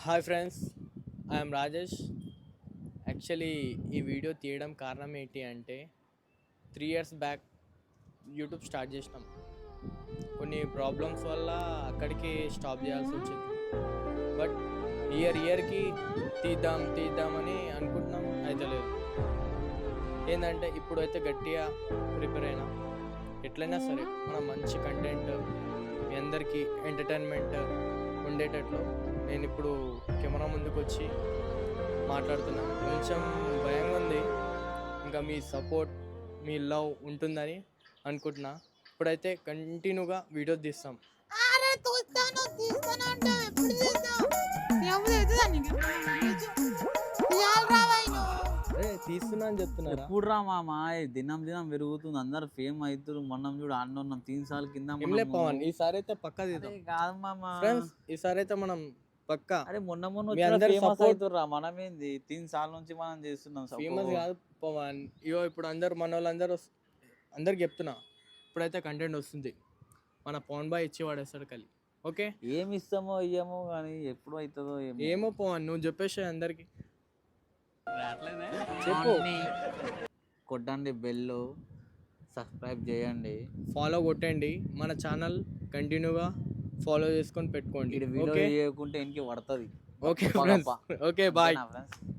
Hi friends, I'm Rajesh. Actually ఈ video తీయడం కారణం ఏంటి అంటే 3 years బ్యాక్ యూట్యూబ్ స్టార్ట్ చేసినాం. కొన్ని ప్రాబ్లమ్స్ వల్ల అక్కడికి స్టాప్ చేయాల్సి వచ్చింది. బట్ ఇయర్కి తీద్దామని అనుకుంటున్నాం, అయితే లేదు. ఏంటంటే ఇప్పుడైతే గట్టిగా ప్రిపేర్ అయినా ఎట్లయినా సరే మనం మంచి కంటెంట్ మీ అందరికీ ఎంటర్టైన్మెంట్ ఉండేటట్లు నేను ఇప్పుడు కెమెరా ముందుకు వచ్చి మాట్లాడుతున్నాను. కొంచెం భయంగా ఉంది, ఇంకా మీ సపోర్ట్ మీ లవ్ ఉంటుందని అనుకుంటున్నా. ఇప్పుడైతే కంటిన్యూగా వీడియోస్ తీస్తాం. తీస్తున్నా అని చెప్తున్నారు. ఎప్పుడు రా మామ, దినం పెరుగుతుంది, అందరు ఫేమ్ అవుతారు. మొన్న చూడు అన్నున్నాం 3 సార్లు కింద పవన్ ఈసారి అయితే పక్కా తీద్దాం. కాదు మామ, ఫ్రెండ్స్ ఈసారి అయితే మనం పక్కా. అరే మొన్న support- అవుతుర్రా, మనమేంది 3 సార్లు నుంచి మనం చేస్తున్నాం. ఫేమస్ కాదు పవన్, ఇగో ఇప్పుడు అందరు మన వాళ్ళందరూ అందరికి చెప్తున్నా, ఇప్పుడైతే కంటెంట్ వస్తుంది. మన పవన్ బాయ్ ఇచ్చి వాడేస్తాడు కలి. ఓకే, ఏమి ఇస్తామో ఇయ్యమో కానీ ఎప్పుడు అవుతుందో ఏమో పవన్, నువ్వు చెప్పేసి అందరికి చెప్పు. కొట్టండి బెల్, సబ్స్క్రైబ్ చేయండి, ఫాలో కొట్టండి. మన ఛానల్ కంటిన్యూగా ఫాలో చేసుకొని పెట్టుకోండి. వీడియో చేయకుంటే ఇంటికి పడుతుంది. Okay friends, okay bye. Friends.